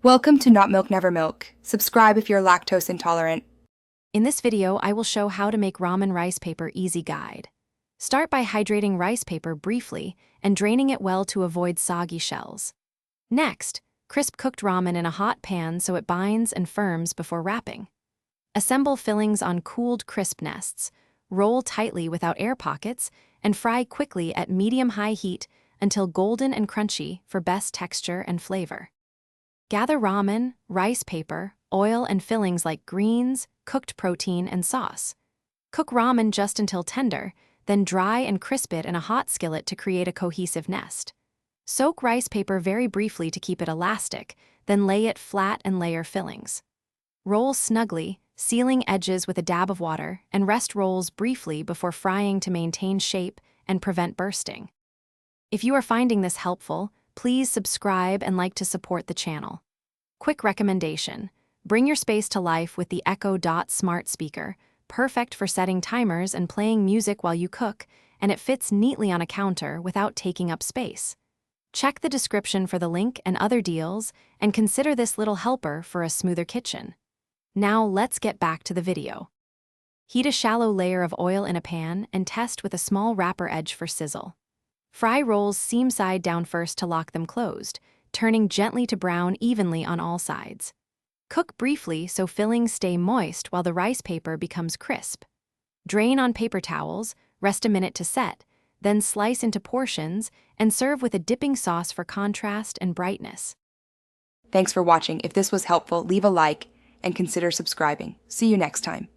Welcome to Not Milk Never Milk. Subscribe if you're lactose intolerant. In this video, I will show how to make ramen rice paper easy guide. Start by hydrating rice paper briefly and draining it well to avoid soggy shells. Next, crisp cooked ramen in a hot pan so it binds and firms before wrapping. Assemble fillings on cooled crisp nests, roll tightly without air pockets, and fry quickly at medium-high heat until golden and crunchy for best texture and flavor. Gather ramen, rice paper, oil, and fillings like greens, cooked protein, and sauce. Cook ramen just until tender, then dry and crisp it in a hot skillet to create a cohesive nest. Soak rice paper very briefly to keep it elastic, then lay it flat and layer fillings. Roll snugly, sealing edges with a dab of water, and rest rolls briefly before frying to maintain shape and prevent bursting. If you are finding this helpful, please subscribe and like to support the channel. Quick recommendation: bring your space to life with the Echo Dot smart speaker, perfect for setting timers and playing music while you cook, and it fits neatly on a counter without taking up space. Check the description for the link and other deals, and consider this little helper for a smoother kitchen. Now let's get back to the video. Heat a shallow layer of oil in a pan and test with a small wrapper edge for sizzle. Fry rolls seam side down first to lock them closed, turning gently to brown evenly on all sides. Cook briefly so fillings stay moist while the rice paper becomes crisp. Drain on paper towels, rest a minute to set, then slice into portions and serve with a dipping sauce for contrast and brightness. Thanks for watching. If this was helpful, leave a like and consider subscribing. See you next time.